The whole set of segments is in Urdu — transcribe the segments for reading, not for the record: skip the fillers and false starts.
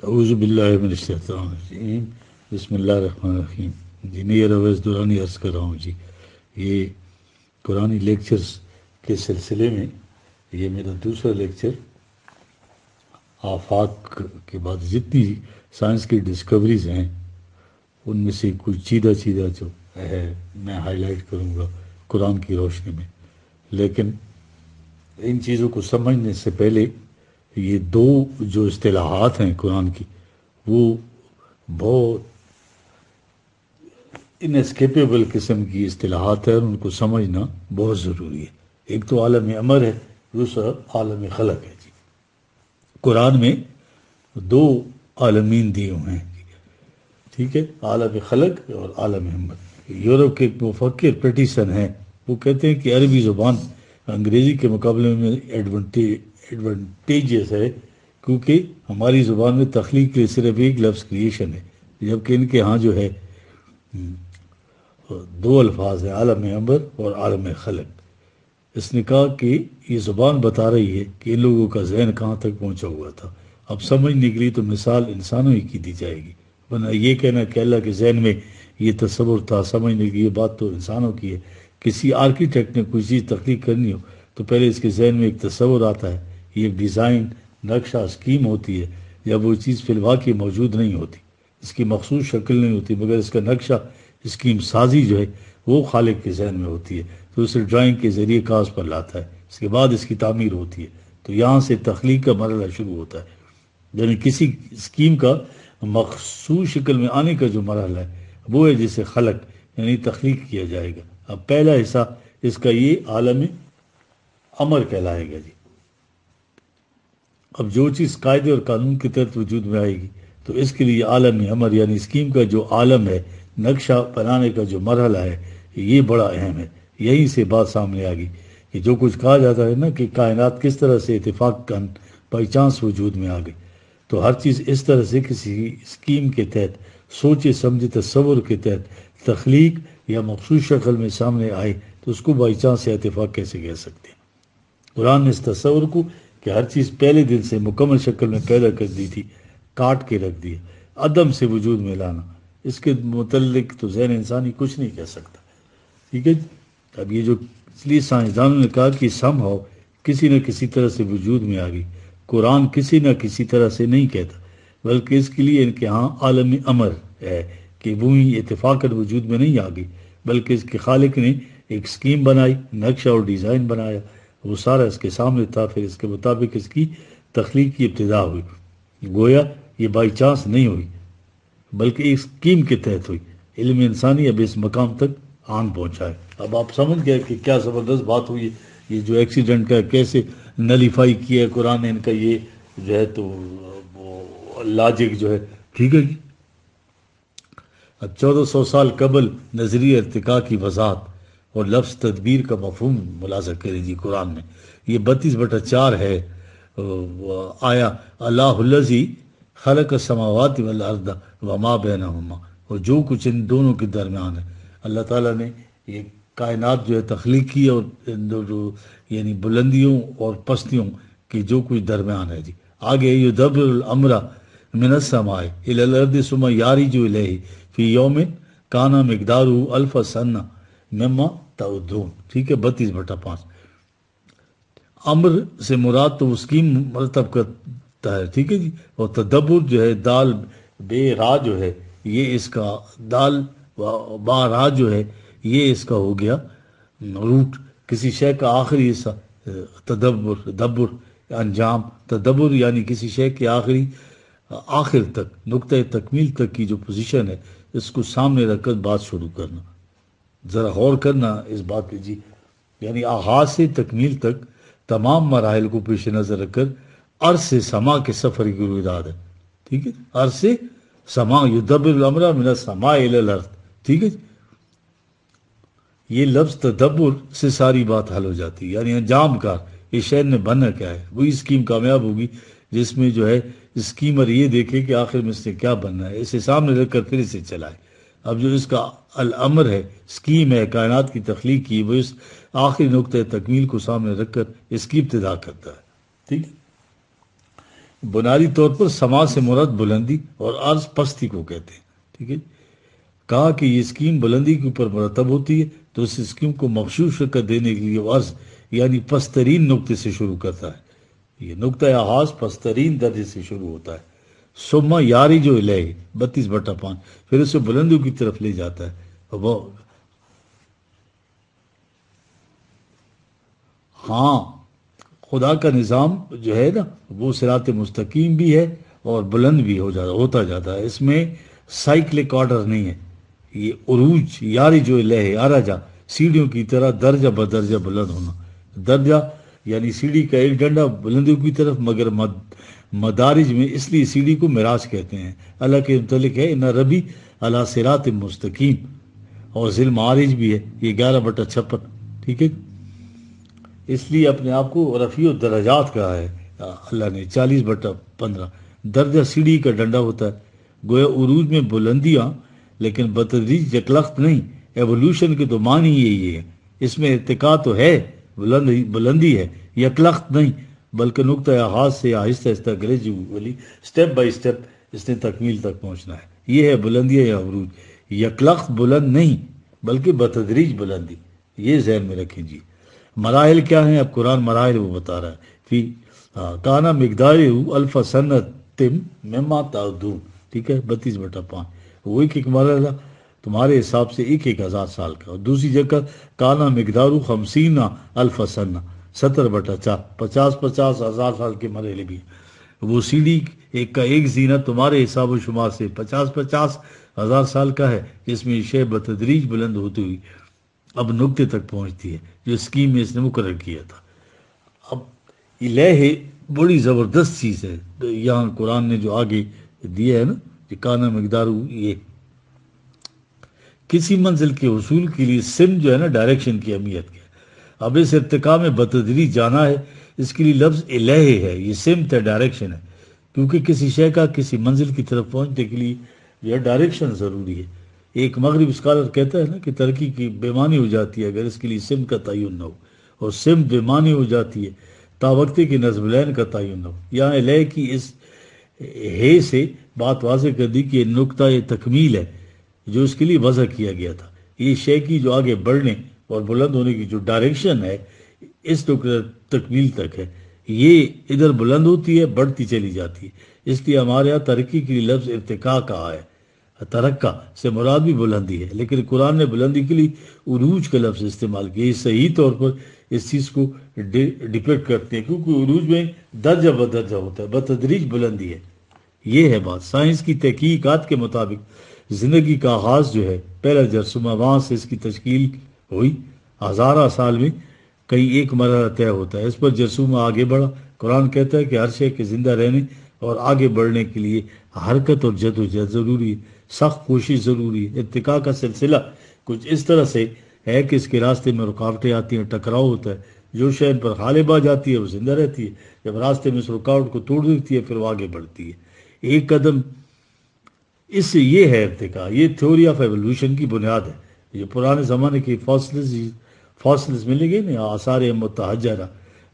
اعوذ باللہ من الشیطان الرجیم، بسم اللہ الرحمن الرحیم۔ جی نیر اویس دورانی عرض کر رہا ہوں جی، یہ قرآنی لیکچرز کے سلسلے میں یہ میرا دوسرا لیکچر آفاق کے بعد جتنی سائنس کی ڈسکوریز ہیں ان میں سے کچھ چیدہ جو ہے میں ہائی لائٹ کروں گا قرآن کی روشنی میں۔ لیکن ان چیزوں کو سمجھنے سے پہلے یہ دو جو اصطلاحات ہیں قرآن کی، وہ بہت اناسکیپیبل قسم کی اصطلاحات ہیں اور ان کو سمجھنا بہت ضروری ہے۔ ایک تو عالم امر ہے، دوسرا عالم خلق ہے جی۔ قرآن میں دو عالمین دیے ہوئے ہیں، ٹھیک ہے، عالم خلق اور عالم امر۔ یورپ کے ایک مفکر پیٹیسن ہیں، وہ کہتے ہیں کہ عربی زبان انگریزی کے مقابلے میں ایڈوانٹیجز ہے، کیونکہ ہماری زبان میں تخلیق کے صرف ایک لفظ کریشن ہے، جبکہ ان کے ہاں جو ہے دو الفاظ ہیں، عالم امر اور عالم خلق۔ اس نے کہا کہ یہ زبان بتا رہی ہے کہ ان لوگوں کا ذہن کہاں تک پہنچا ہوا تھا۔ اب سمجھنے کے لیے تو مثال انسانوں ہی کی دی جائے گی، ورنہ یہ کہنا کہ اللہ کے ذہن میں یہ تصور تھا، سمجھنے کی یہ بات تو انسانوں کی ہے۔ کسی آرکیٹیکٹ نے کوئی چیز تخلیق کرنی ہو تو پہلے اس کے ذہن میں ایک تصور آتا ہے، یہ ایک ڈیزائن، نقشہ، اسکیم ہوتی ہے۔ جب وہ چیز فی الواقع موجود نہیں ہوتی، اس کی مخصوص شکل نہیں ہوتی، مگر اس کا نقشہ، اسکیم سازی جو ہے وہ خالق کے ذہن میں ہوتی ہے، تو اسے ڈرائنگ کے ذریعے کاغذ پر لاتا ہے، اس کے بعد اس کی تعمیر ہوتی ہے۔ تو یہاں سے تخلیق کا مرحلہ شروع ہوتا ہے، یعنی کسی اسکیم کا مخصوص شکل میں آنے کا جو مرحلہ ہے وہ ہے جسے خلق یعنی تخلیق کیا جائے گا۔ اب پہلا حصہ اس کا یہ عالم امر کہلائے گا جی۔ اب جو چیز قاعدے اور قانون کے تحت وجود میں آئے گی تو اس کے لیے عالم امر یعنی اسکیم کا جو عالم ہے، نقشہ بنانے کا جو مرحلہ ہے، یہ بڑا اہم ہے۔ یہیں سے بات سامنے آ گئی کہ جو کچھ کہا جاتا ہے نا کہ کائنات کس طرح سے اتفاق بائی چانس وجود میں آ گئی، تو ہر چیز اس طرح سے کسی اسکیم کے تحت، سوچے سمجھے تصور کے تحت تخلیق یا مخصوص شکل میں سامنے آئے تو اس کو بائی چانس یا اتفاق کیسے کہہ سکتے ہیں؟ قرآن نے اس تصور کو کہ ہر چیز پہلے دن سے مکمل شکل میں پیدا کر دی تھی، کاٹ کے رکھ دیا، عدم سے وجود میں لانا، اس کے متعلق تو ذہن انسانی کچھ نہیں کہہ سکتا، ٹھیک ہے۔ اب یہ جو اس لیے سائنسدانوں نے کہا کہ سم ہاؤ کسی نہ کسی طرح سے وجود میں آ گئی، قرآن کسی نہ کسی طرح سے نہیں کہتا، بلکہ اس کے لیے ان کے ہاں عالم امر ہے کہ وہی اتفاقاً وجود میں نہیں آ گئی، بلکہ اس کے خالق نے ایک اسکیم بنائی، نقشہ اور ڈیزائن بنایا، وہ سارا اس کے سامنے تھا، پھر اس کے مطابق اس کی تخلیق کی ابتدا ہوئی۔ گویا یہ بائی چانس نہیں ہوئی بلکہ ایک اسکیم کے تحت ہوئی۔ علم انسانی اب اس مقام تک آن پہنچا ہے۔ اب آپ سمجھ گئے کہ کیا زبردست بات ہوئی ہے، یہ جو ایکسیڈنٹ کا کیسے نلیفائی کیا ہے قرآن نے ان کا، یہ جو ہے تو لاجک جو ہے، ٹھیک ہے جی۔ اب 1400 سال قبل نظریہ ارتقاء کی وضاحت اور لفظ تدبیر کا مفہوم ملاحظہ کریں جی قرآن میں۔ یہ 32/4 ہے، آیا اللہ الذی خلق السماوات والارض وما بینہما، اور جو کچھ ان دونوں کے درمیان ہے، اللہ تعالیٰ نے یہ کائنات جو ہے تخلیق کی، اور یعنی بلندیوں اور پستیوں کی جو کچھ درمیان ہے جی۔ آگے یدبر الامر من السماء الی الارض ثم یعرج الیہ فی یوم کان مقدارہ الف سنہ مما تعدون، ٹھیک ہے، 32/5۔ امر سے مراد تو اسکیم مرتب کرتا ہے، ٹھیک ہے جی، اور تدبر جو ہے دال بے را جو ہے، یہ اس کا دال با را جو ہے یہ اس کا ہو گیا روٹ، کسی شے کا آخری حصہ، دبر انجام، تدبر یعنی کسی شے کے آخر تک، نقطہ تکمیل تک کی جو پوزیشن ہے، اس کو سامنے رکھ کر بات شروع کرنا۔ ذرا غور کرنا اس بات پہ جی، یعنی آغاز سے تکمیل تک تمام مراحل کو پیش نظر رکھ کر عرض سے سما کے سفر کی اراد ہے، ٹھیک ہے، عرض سے سما، یدبر الامر من السماء الی الارض، ٹھیک ہے۔ یہ لفظ تدبر سے ساری بات حل ہو جاتی ہے، یعنی انجام کار، اس شہر نے بننا کیا ہے، وہی اسکیم کامیاب ہوگی جس میں جو ہے اسکیمر یہ دیکھے کہ آخر میں اس نے کیا بننا ہے، اسے سامنے رکھ کر پھر اسے چلائے۔ اب جو اس کا الامر ہے، اسکیم ہے کائنات کی تخلیق کی، وہ اس آخری نقطۂ تکمیل کو سامنے رکھ کر اس کی ابتدا کرتا ہے، ٹھیک ہے۔ بنیادی طور پر سما سے مراد بلندی اور عرض پستی کو کہتے ہیں، ٹھیک ہے۔ کہا کہ یہ اسکیم بلندی کے اوپر مرتب ہوتی ہے تو اس اسکیم کو مخصوص شکل دینے کے لیے وہ عرض یعنی پسترین نقطے سے شروع کرتا ہے۔ یہ نقطہ آغاز پسترین درجے سے شروع ہوتا ہے، سما یاری جو الہ 32/5، پھر اسے بلندیوں کی طرف لے جاتا ہے۔ وہ ہاں، خدا کا نظام جو ہے نا وہ صراط مستقیم بھی ہے اور بلند بھی ہوتا جاتا ہے، اس میں سائیکلک آرڈر نہیں ہے۔ یہ عروج یاری جو الہ آراجا سیڑھیوں کی طرح درجہ بدرجہ بلند ہونا، درجہ یعنی سیڑھی کا ایک ڈنڈا بلندیوں کی طرف، مگر مدارج میں اس لیے سیڑھی کو معراج کہتے ہیں۔ اللہ کے متعلق ہے ان ربی علی صراط مستقیم، اور ذی المعارج بھی ہے، یہ 11/56، ٹھیک ہے۔ اس لیے اپنے آپ کو رفیع الدرجات کہا ہے اللہ نے، 40/15۔ درجہ سیڑھی کا ڈنڈا ہوتا ہے، گویا عروج میں بلندیاں لیکن بتدریج یکلخت نہیں۔ ایوولوشن کے تو معنی یہی ہے، اس میں ارتقاء تو ہے، بلندی ہے، یکلخت نہیں، بلکہ نقطہ آغاز سے آہستہ آہستہ گریجولی سٹیپ بائی سٹیپ اس نے تکمیل تک پہنچنا ہے۔ یہ ہے بلندی یا عروج، یکلخت بلند نہیں بلکہ بتدریج بلندی، یہ ذہن میں رکھیں جی۔ مراحل کیا ہیں؟ اب قرآن مراحل وہ بتا رہا ہے، فی کانا مقدار الف سنت مما تعدون، ٹھیک ہے، 32/5۔ وہ ایک مرحلہ تمہارے حساب سے 1000 سال کا، اور دوسری جگہ کانا مقدار 50 الف سنہ 70/4، 50,000 سال کے مرحلے بھی۔ وہ سیڑھی ایک کا ایک زینت تمہارے حساب و شمار سے 50,000 سال کا ہے، جس میں شے بتدریج بلند ہوتی ہوئی اب نقطے تک پہنچتی ہے جو اسکیم میں اس نے مقرر کیا تھا۔ اب الہ بڑی زبردست چیز ہے، یہاں قرآن نے جو آگے دیا ہے نا کہ کانا مقدار، یہ کسی منزل کے حصول کے لیے سم جو ہے نا ڈائریکشن کی اہمیت کیا ہے۔ اب اس ارتقاء میں بتدریج جانا ہے، اس کے لیے لفظ الہ ہے، یہ سمت ہے، ڈائریکشن ہے، کیونکہ کسی شے کا کسی منزل کی طرف پہنچنے کے لیے یہ ڈائریکشن ضروری ہے۔ ایک مغرب اسکالر کہتا ہے نا کہ ترقی کی بے معنی ہو جاتی ہے اگر اس کے لیے سم کا تعین نہ ہو، اور سم بے معنی ہو جاتی ہے تا وقتی کی نظم العین کا تعین نہ ہو۔ یہاں الہ کی اس ہے سے بات واضح کر دی کہ یہ نقطہ تکمیل ہے جو اس کے لیے وضع کیا گیا تھا۔ یہ شے کی جو آگے بڑھنے اور بلند ہونے کی جو ڈائریکشن ہے اس نقطہ تکمیل تک ہے، یہ ادھر بلند ہوتی ہے، بڑھتی چلی جاتی ہے۔ اس لیے ہمارے یہاں ترقی کے لیے لفظ ارتقاء کہا ہے، ترقہ سے مراد بھی بلندی ہے، لیکن قرآن نے بلندی کے لیے عروج کا لفظ استعمال کیا۔ یہ صحیح طور پر اس چیز کو ڈپیکٹ کرتے ہیں، کیونکہ عروج میں درجہ بدرجہ ہوتا ہے، بتدریج بلندی ہے۔ یہ ہے بات۔ سائنس کی تحقیقات کے مطابق زندگی کا آغاز جو ہے پہلا جرثومہ، وہاں سے اس کی تشکیل ہوئی، ہزارہ سال میں کہیں ایک مرحلہ طے ہوتا ہے، اس پر جرثومہ آگے بڑھا۔ قرآن کہتا ہے کہ ہر شے کے زندہ رہنے اور آگے بڑھنے کے لیے حرکت اور جد و جہد ضروری ہے، سخت کوشش ضروری ہے۔ ارتقاء کا سلسلہ کچھ اس طرح سے ہے کہ اس کے راستے میں رکاوٹیں آتی ہیں، ٹکراؤ ہوتا ہے، جو شے ان پر غالب آ جاتی ہے وہ زندہ رہتی ہے، جب راستے میں اس رکاوٹ کو توڑ دیتی ہے پھر وہ آگے بڑھتی ہے۔ ایک قدم اس سے یہ ہے ارتقاء، یہ تھیوری آف ایوولوشن کی بنیاد ہے۔ یہ پرانے زمانے کے فاسلز ملیں گے نا، آثار متحجرہ،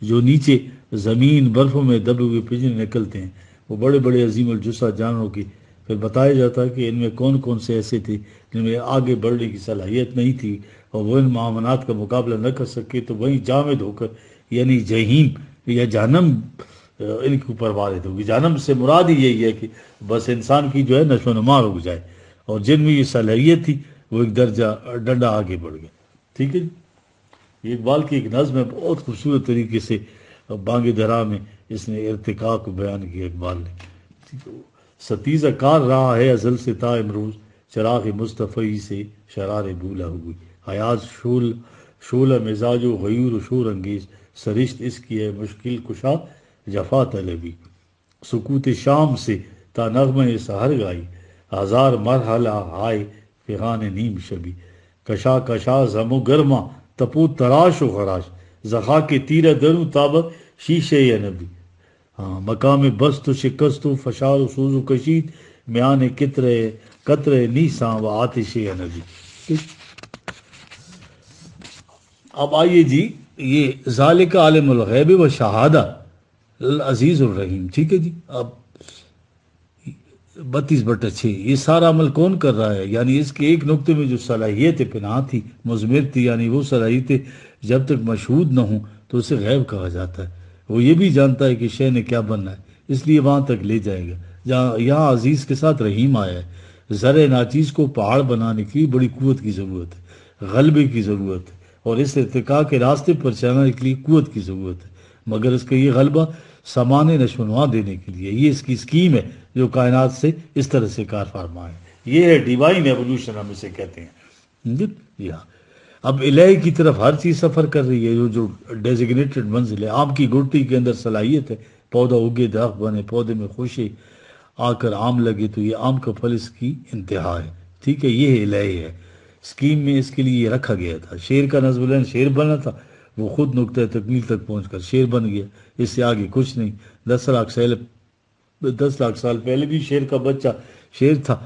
جو نیچے زمین برفوں میں دبے ہوئے پجنے نکلتے ہیں، وہ بڑے بڑے عظیم الجثہ جانوروں کی، پھر بتایا جاتا ہے کہ ان میں کون کون سے ایسے تھے جن میں آگے بڑھنے کی صلاحیت نہیں تھی اور وہ ان معاملات کا مقابلہ نہ کر سکے، تو وہیں جامد ہو کر یعنی جہیم یا جہنم ان کے اوپر وارد ہوگی۔ جہنم سے مراد ہی یہی ہے کہ بس انسان کی جو ہے نشو و نما رک جائے، اور جن میں یہ صلاحیت تھی وہ ایک درجہ ڈنڈا آگے بڑھ گئے، ٹھیک ہے جی۔ یہ اقبال کی ایک نظم ہے، بہت خوبصورت طریقے سے بانگ درا میں اس نے ارتقاء کو بیان کیا اقبال نے۔ ستیزہ کار رہا ہے ازل سے تا امروز، چراغ مصطفی سے شرار بولا ہوئی، حیات شولہ مزاج و غیور و شور انگیز، سرشت اس کی ہے مشکل کشا جفا طلبی، سکوت شام سے تا نغمہ سحر گائی، ہزار مرحلہ ہائے فغان نیم شبی، کشا کشا زم و گرما تپو تراش و خراش، زخا کے تیرہ درو تابت شیشے یا نبی، مقام بست و شکست و فشار و سوز و کشید، میان قطرے نیساں و آتش یا نبی۔ اب آئیے جی، یہ ذالک عالم الغیب و شہادہ، العزیز الرحیم. ٹھیک ہے جی. اب 32/6 یہ سارا عمل کون کر رہا ہے؟ یعنی اس کے ایک نقطے میں جو صلاحیت پناہ تھی، مضمر تھی، یعنی وہ صلاحیتیں جب تک مشہود نہ ہوں تو اسے غیب کہا جاتا ہے. وہ یہ بھی جانتا ہے کہ شے نے کیا بننا ہے، اس لیے وہاں تک لے جائے گا. یہاں عزیز کے ساتھ رحیم آیا ہے. زر ناچیز کو پہاڑ بنانے کی بڑی قوت کی ضرورت ہے، غلبے کی ضرورت ہے، اور اس ارتقاء کے راستے پر چلنے کے لیے قوت کی ضرورت ہے. مگر اس کا یہ غلبہ سامان نشوونما دینے کے لیے، یہ اس کی اسکیم ہے جو کائنات سے اس طرح سے کار فرما ہے. یہ ہے ڈیوائن ایوولوشن، ہم اسے کہتے ہیں. جی ہاں. اب الہی کی طرف ہر چیز سفر کر رہی ہے. جو ڈیزگنیٹڈ منزل ہے، آم کی گھٹی کے اندر صلاحیت ہے، پودا اگے درخت بنے، پودے میں خوشی آ کر آم لگے تو یہ آم کا پھل اس کی انتہا ہے. ٹھیک ہے، یہ الہی ہے. اسکیم میں اس کے لیے یہ رکھا گیا تھا. شیر کا نظم العین شیر بنا تھا، وہ خود نقطہ تکمیل تک پہنچ کر شیر بن گیا. اس سے آگے کچھ نہیں. 10 لاکھ سال پہلے بھی شیر کا بچہ شیر تھا،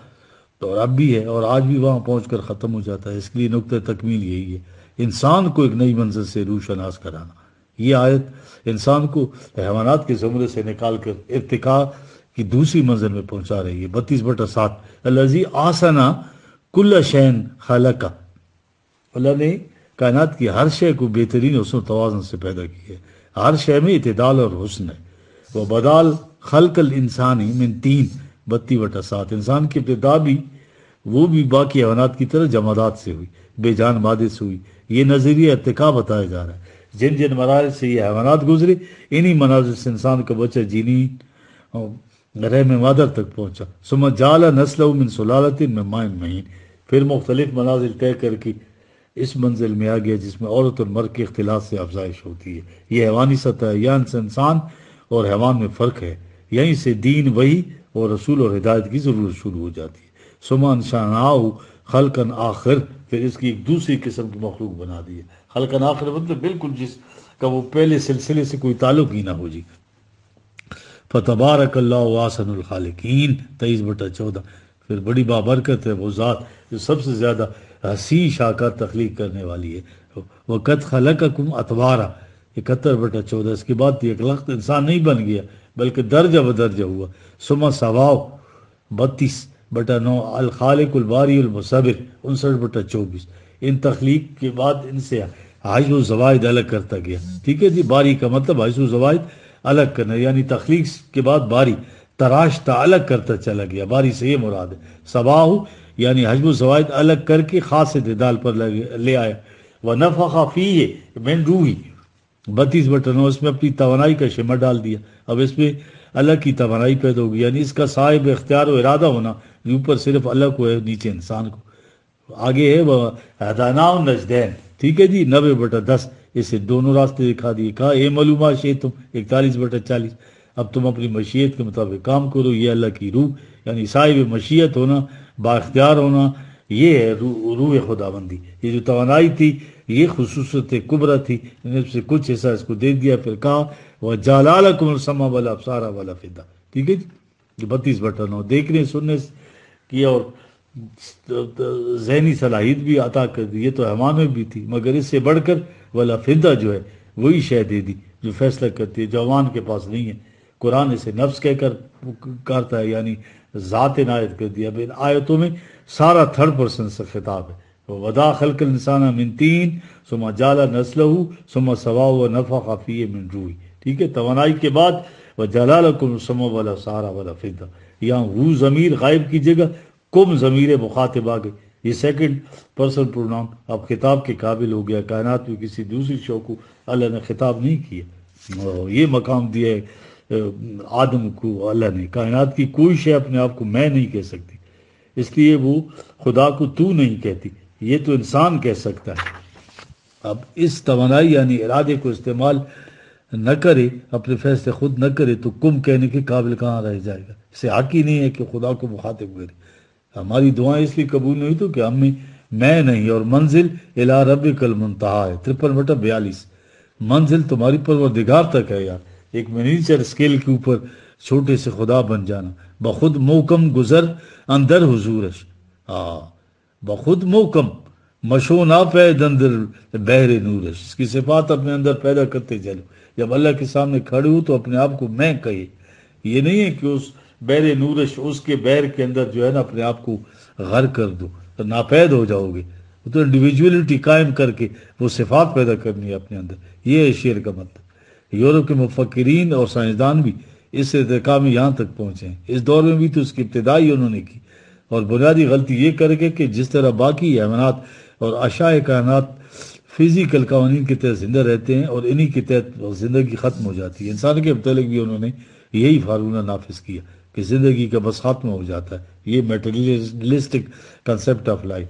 اور اب بھی ہے، اور آج بھی وہاں پہنچ کر ختم ہو جاتا ہے. اس کے لیے نقطہ تکمیل یہی ہے، انسان کو ایک نئی منزل سے روشناس کرانا. یہ آیت انسان کو حیوانات کے زمرے سے نکال کر ارتقاء کی دوسری منزل میں پہنچا رہی ہے. 32/7 الذی احسن کل شیء خلق. اللہ نے کائنات کی ہر شے کو بہترین حسن و توازن سے پیدا کیا ہے. ہر شے میں اعتدال اور حسن ہے. وہ بدال خلق الانسانی من طین. 32/7 انسان کی ابتدا بھی وہ بھی باقی حیوانات کی طرح جمادات سے ہوئی، بے جان مادے سے ہوئی. یہ نظریہ ارتقاء بتایا جا رہا ہے. جن جن مراحل سے یہ حیوانات گزرے، انہی مناظر سے انسان کا بچہ جینی رحم مادر تک پہنچا. ثم جعل نسلہ من سلالۃ من ماء مہین. پھر مختلف منازل طے کر کے اس منزل میں آ گیا جس میں عورت اور مرد کے اختلاط سے افزائش ہوتی ہے. یہ حیوانی سطح ہے، یہاں سے انسان اور حیوان میں فرق ہے. یہیں سے دین وحی اور رسول اور ہدایت کی ضرورت شروع ہو جاتی ہے. ثم انشأناہ خلقا آخر. پھر اس کی ایک دوسری قسم کی مخلوق بنا دی ہے. خلقا آخر مطلب بالکل جس کا وہ پہلے سلسلے سے کوئی تعلق ہی نہ ہو جی. فتبارک اللہ احسن الخالقین. 23/14. پھر بڑی بابرکت ہے وہ ذات جو سب سے زیادہ حسین شاکر تخلیق کرنے والی ہے. وقد خلقکم اطوارا. 71/14. اس کے بعد ایک لخت انسان نہیں بن گیا بلکہ درجہ بدرجہ ہوا. ثم سواؤ. 32/9 الخالق الباری المصور. 59/24. ان تخلیق کے بعد ان سے حیث و زوائد الگ کرتا گیا. ٹھیک ہے جی. باری کا مطلب حیث و زوائد الگ کرنا، یعنی تخلیق کے بعد باری تراشتا الگ کرتا چلا گیا. باری سے یہ مراد ہے. سواہ یعنی حجم و زوائد الگ کر کے خاص اعتدال پر لے آیا. وَنَفَخَ فِيهِ مِن رُوحِهِ. 32/9 اس میں اپنی توانائی کا شمع ڈال دیا. اب اس میں اللہ کی توانائی پیدا ہوگی، یعنی اس کا صاحب اختیار و ارادہ ہونا. اوپر صرف اللہ کو ہے، نیچے انسان کو. آگے ہے وہ ہداناہ النجدین. ٹھیک ہے جی. 90/10 اسے دونوں راستے دکھا دیے. کہا اے معلومات شئتم. 41/40 اب تم اپنی مشیت کے مطابق کام کرو. یہ اللہ کی روح یعنی صاحب مشیت ہونا، با اختیار ہونا، یہ ہے روح خدا بندی. یہ جو توانائی تھی یہ خصوصیت کبرا تھی، ان سے کچھ حصہ اس کو دے دیا. پھر کہا وَجَعَلَ لَكُمُ السَّمْعَ وَالْأَبْصَارَ وَالْأَفْئِدَةَ. ٹھیک ہے جی. 32/9 دیکھنے سننے کی اور ذہنی صلاحیت بھی عطا کر دی. یہ تو حیوان میں بھی تھی، مگر اس سے بڑھ کر والافئدہ جو ہے وہی شے دے دی جو فیصلہ کرتی ہے، جو عوام کے پاس نہیں ہے. قرآن اسے نفس کہہ کر کرتا ہے، یعنی ذات عنایت کر دیا. اب ان آیتوں میں سارا 3rd person سے خطاب ہے. وَوَضَعَ خَلْقَ الْإِنسَانَ مِن طِینٍ ثُمَّ جَعَلَ نَسْلَهُ ثُمَّ سَوَّاهُ وَنَفَخَ فِیهِ مِن رُوحِهِ. ٹھیک ہے. توانائی کے بعد وَجَعَلَ لَكُمُ السَّمْعَ وَالْأَبْصَارَ وَالْأَفْئِدَةَ. یہاں وہ ضمیر غائب کی جگہ کم ضمیر مخاطب آ گئی. یہ 2nd person پروناؤن اب خطاب کے قابل ہو گیا. کائنات میں کسی دوسری شو کو اللہ نے خطاب نہیں کیا. یہ مقام دیا ہے آدم کو اللہ نے. کائنات کی کوئی شے اپنے آپ کو میں نہیں کہہ سکتی، اس لیے وہ خدا کو تو نہیں کہتی. یہ تو انسان کہہ سکتا ہے. اب اس توانائی یعنی ارادے کو استعمال نہ کرے، اپنے فیصلے خود نہ کرے تو کم کہنے کے قابل کہاں رہ جائے گا. اسے حق ہی نہیں ہے کہ خدا کو مخاطب کرے. ہماری دعائیں اس لیے قبول نہیں تو کہ ہم میں نہیں، اور منزل الی ربک المنتہی ہے. 53/42 منزل تمہاری پروردگار تک ہے یار. ایک منیچر اسکیل کے اوپر چھوٹے سے خدا بن جانا. بخود محکم گزر اندر حضورش. بخود محکم مشو نہ پید اندر بحر نورش، اس کی صفات اپنے اندر پیدا کرتے چلو. جب اللہ کے سامنے کھڑے ہو تو اپنے آپ کو میں کہے. یہ نہیں ہے کہ اس بحر نورش، اس کے بحر کے اندر جو ہے نا اپنے آپ کو غرق کر دو تو ناپید ہو جاؤ گے. وہ تو انڈیویجولیٹی قائم کر کے وہ صفات پیدا کرنی ہے اپنے اندر. یہ ہے شعر کا مطلب. یورپ کے مفکرین اور سائنسدان بھی اس ارتقاء میں یہاں تک پہنچے ہیں. اس دور میں بھی تو اس کی ابتدائی انہوں نے کی، اور بنیادی غلطی یہ کر کے کہ جس طرح باقی حیوانات اور اشیاء کائنات فزیکل قوانین کے تحت زندہ رہتے ہیں اور انہی کے تحت زندگی ختم ہو جاتی ہے، انسان کے متعلق بھی انہوں نے یہی فارمولہ نافذ کیا کہ زندگی کا بس خاتمہ ہو جاتا ہے. یہ میٹریلسٹک کنسپٹ آف لائف.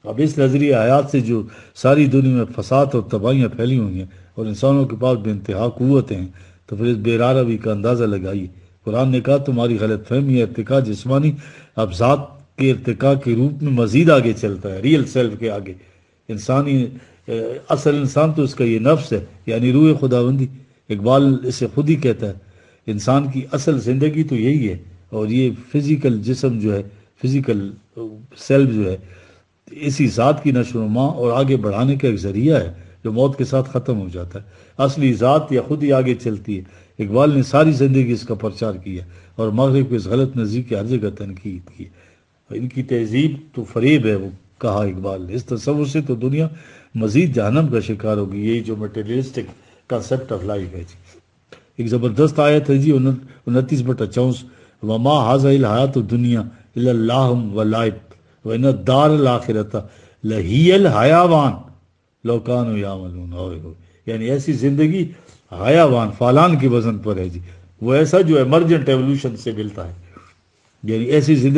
اب اس نظریہ حیات سے جو ساری دنیا میں فساد اور تباہیاں پھیلی ہوئی ہیں اور انسانوں کے پاس بے انتہا قوتیں ہیں، تو پھر اس بے روی کا اندازہ لگائیے. قرآن نے کہا تمہاری غلط فہمی ہے ارتقاء جسمانی اب ذات کے ارتقاء کے روپ میں مزید آگے چلتا ہے، ریئل سیلف کے آگے. انسانی اصل انسان تو اس کا یہ نفس ہے، یعنی روح خداوندی. اقبال اسے خود ہی کہتا ہے انسان کی اصل زندگی تو یہی ہے، اور یہ فزیکل جسم جو ہے، فزیکل سیلف جو ہے، اسی ذات کی نشو و نما اور آگے بڑھانے کا ایک ذریعہ ہے جو موت کے ساتھ ختم ہو جاتا ہے. اصلی ذات یا خود ہی آگے چلتی ہے. اقبال نے ساری زندگی اس کا پرچار کیا اور مغرب کو اس غلط نظریے کی ہر جگہ تنقید کی. ان کی تہذیب تو فریب ہے، وہ کہا اقبال نے. اس تصور سے تو دنیا مزید جہنم کا شکار ہوگی. یہی جو مٹیریلسٹک کنسپٹ آف لائف ہے جی. ایک زبردست آیت ہے جی 29/64، وما ھذا الحیات الدنیا الا اللہو ولعب وان الدار الآخرۃ لہی الحیوان لو کانوا یعملون. یعنی ایسی زندگی حیوان فالان کے وزن پر ہے جی. وہ ایسا جو ایمرجنٹ ایولیوشن سے ملتا ہے، یعنی ایسی زندگی